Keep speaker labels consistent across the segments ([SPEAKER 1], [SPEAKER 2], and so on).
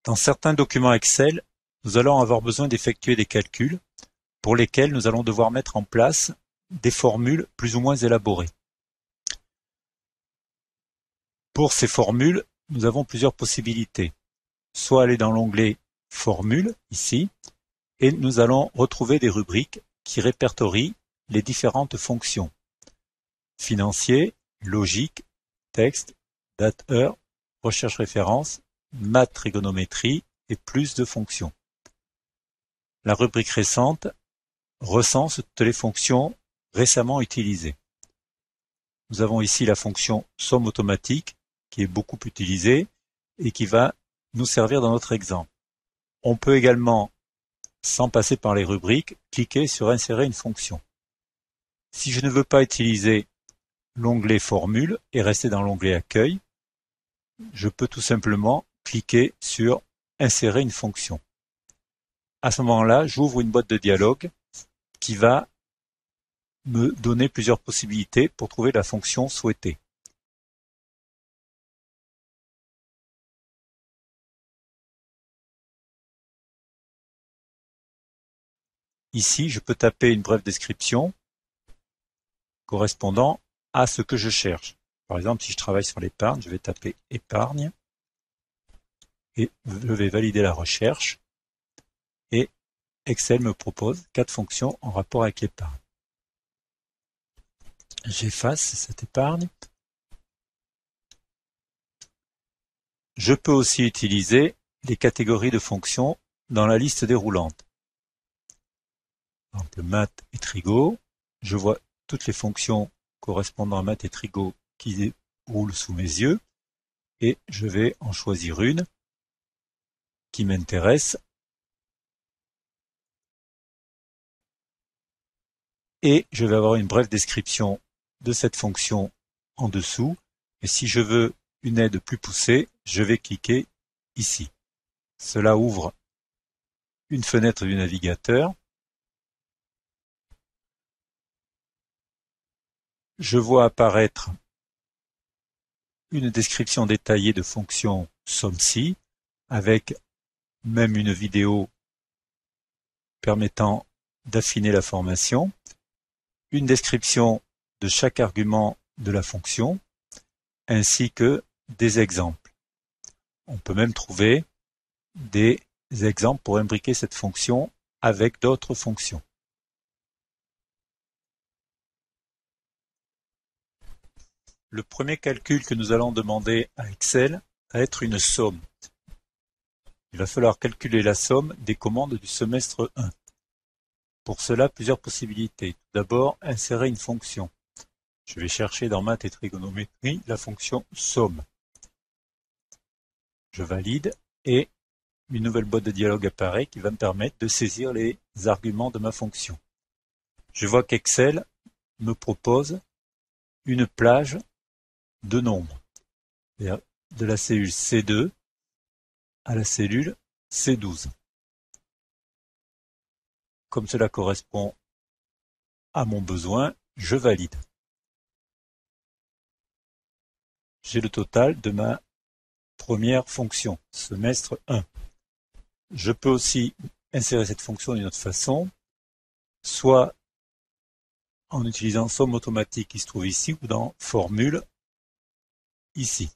[SPEAKER 1] Dans certains documents Excel, nous allons avoir besoin d'effectuer des calculs pour lesquels nous allons devoir mettre en place des formules plus ou moins élaborées. Pour ces formules, nous avons plusieurs possibilités. Soit aller dans l'onglet Formules, ici, et nous allons retrouver des rubriques qui répertorient les différentes fonctions. Financier, logique, texte, date-heure, recherche-référence, maths trigonométrie et plus de fonctions. La rubrique récente recense toutes les fonctions récemment utilisées. Nous avons ici la fonction somme automatique qui est beaucoup utilisée et qui va nous servir dans notre exemple. On peut également, sans passer par les rubriques, cliquer sur insérer une fonction. Si je ne veux pas utiliser l'onglet formule et rester dans l'onglet accueil, je peux tout simplement cliquer sur insérer une fonction. À ce moment-là, j'ouvre une boîte de dialogue qui va me donner plusieurs possibilités pour trouver la fonction souhaitée. Ici, je peux taper une brève description correspondant à ce que je cherche. Par exemple, si je travaille sur l'épargne, je vais taper épargne et je vais valider la recherche et Excel me propose 4 fonctions en rapport avec l'épargne. J'efface cette épargne. Je peux aussi utiliser les catégories de fonctions dans la liste déroulante. Par exemple, maths et trigo, je vois toutes les fonctions correspondant à maths et trigo qui déroulent sous mes yeux et je vais en choisir une qui m'intéresse et je vais avoir une brève description de cette fonction en dessous. Et si je veux une aide plus poussée, je vais cliquer ici. Cela ouvre une fenêtre du navigateur. Je vois apparaître une description détaillée de fonction SOMMSI avec même une vidéo permettant d'affiner la formation, une description de chaque argument de la fonction, ainsi que des exemples. On peut même trouver des exemples pour imbriquer cette fonction avec d'autres fonctions. Le premier calcul que nous allons demander à Excel va être une somme. Il va falloir calculer la somme des commandes du semestre 1. Pour cela, plusieurs possibilités. Tout d'abord, insérer une fonction. Je vais chercher dans maths et trigonométrie la fonction somme. Je valide et une nouvelle boîte de dialogue apparaît qui va me permettre de saisir les arguments de ma fonction. Je vois qu'Excel me propose une plage de nombres, de la cellule C2 à la cellule C12. Comme cela correspond à mon besoin, je valide. J'ai le total de ma première fonction, semestre 1. Je peux aussi insérer cette fonction d'une autre façon, soit en utilisant somme automatique qui se trouve ici ou dans formule ici.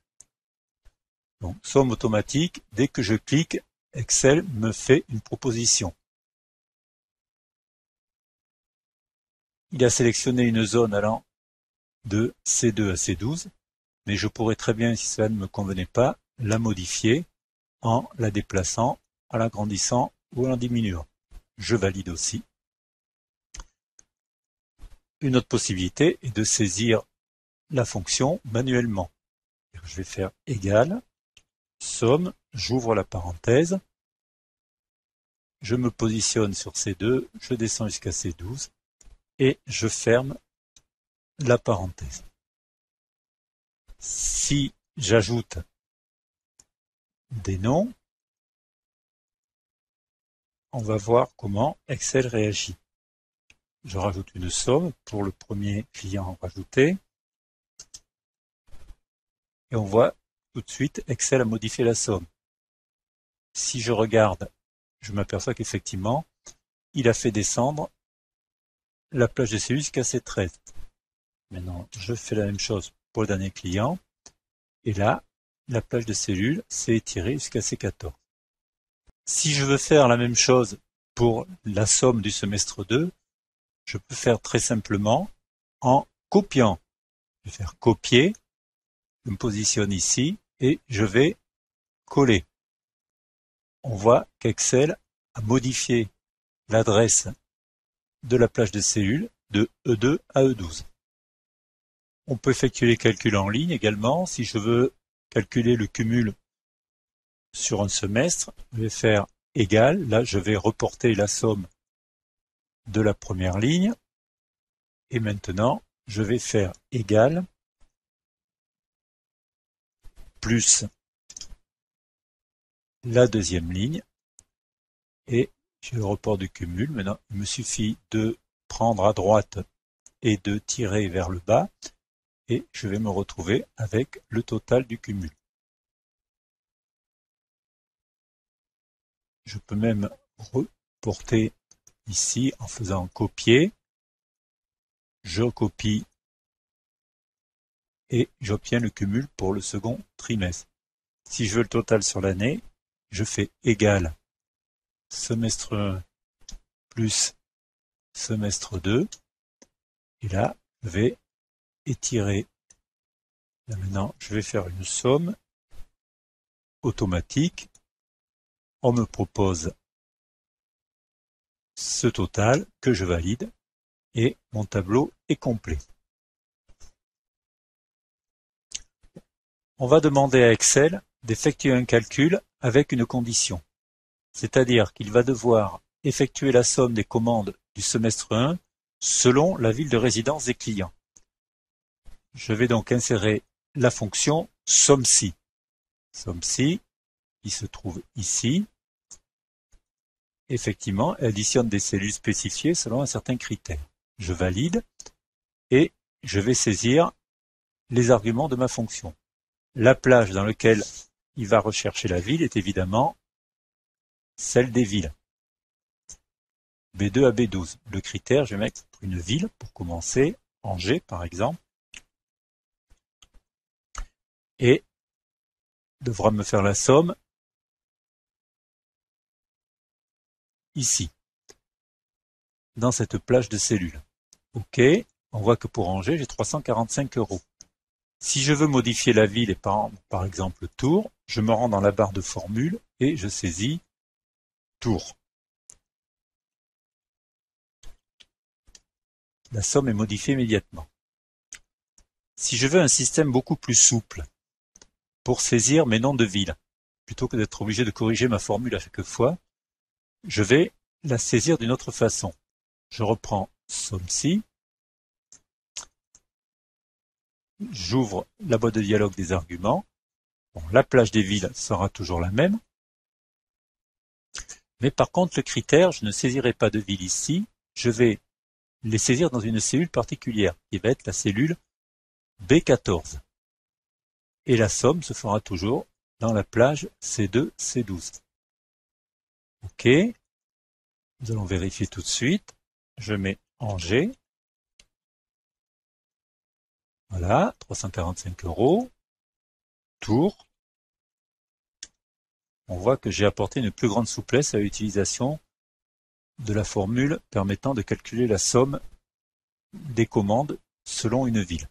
[SPEAKER 1] Donc, somme automatique, dès que je clique, Excel me fait une proposition. Il a sélectionné une zone allant de C2 à C12, mais je pourrais très bien, si cela ne me convenait pas, la modifier en la déplaçant, en l'agrandissant ou en la diminuant. Je valide aussi. Une autre possibilité est de saisir la fonction manuellement. Je vais faire égal, somme, j'ouvre la parenthèse, je me positionne sur C2, je descends jusqu'à C12 et je ferme la parenthèse. Si j'ajoute des noms, on va voir comment Excel réagit. Je rajoute une somme pour le premier client rajouté. Et on voit tout de suite Excel a modifié la somme. si je regarde, je m'aperçois qu'effectivement, il a fait descendre la plage de cellules jusqu'à C13. Maintenant, je fais la même chose pour le dernier client. Et là, la plage de cellules s'est étirée jusqu'à C14. Si je veux faire la même chose pour la somme du semestre 2, je peux faire très simplement en copiant. Je vais faire copier, je me positionne ici et je vais coller. On voit qu'Excel a modifié l'adresse de la plage de cellules de E2 à E12. On peut effectuer les calculs en ligne également. Si je veux calculer le cumul sur un semestre, je vais faire égal. Là, je vais reporter la somme de la première ligne. Et maintenant, je vais faire égal plus la deuxième ligne. Et j'ai le report du cumul. Maintenant, il me suffit de prendre à droite et de tirer vers le bas. Et je vais me retrouver avec le total du cumul. Je peux même reporter ici en faisant copier. Je copie et j'obtiens le cumul pour le second trimestre. Si je veux le total sur l'année, je fais égal semestre 1 plus semestre 2. Et là, je vais étirer. Là maintenant, je vais faire une somme automatique. On me propose ce total que je valide et mon tableau est complet. On va demander à Excel d'effectuer un calcul avec une condition. C'est-à-dire qu'il va devoir effectuer la somme des commandes du semestre 1 selon la ville de résidence des clients. Je vais donc insérer la fonction SOMME-CI. SOMME-CI, qui se trouve ici. Effectivement, elle additionne des cellules spécifiées selon un certain critère. Je valide et je vais saisir les arguments de ma fonction. La plage dans laquelle il va rechercher la ville est évidemment celle des villes. B2 à B12. Le critère, je vais mettre une ville pour commencer, Angers par exemple, et devra me faire la somme ici, dans cette plage de cellules. OK, on voit que pour Angers, j'ai 345 €. Si je veux modifier la ville et par exemple Tours, je me rends dans la barre de formule et je saisis Tours. La somme est modifiée immédiatement. Si je veux un système beaucoup plus souple pour saisir mes noms de villes, plutôt que d'être obligé de corriger ma formule à chaque fois, je vais la saisir d'une autre façon. Je reprends SOMME-CI, j'ouvre la boîte de dialogue des arguments. Bon, la plage des villes sera toujours la même. Mais par contre, le critère, je ne saisirai pas de ville ici, je vais les saisir dans une cellule particulière, qui va être la cellule B14. Et la somme se fera toujours dans la plage C2, C12. OK. Nous allons vérifier tout de suite. Je mets Angers. Voilà, 345 €. Tours. On voit que j'ai apporté une plus grande souplesse à l'utilisation de la formule permettant de calculer la somme des commandes selon une ville.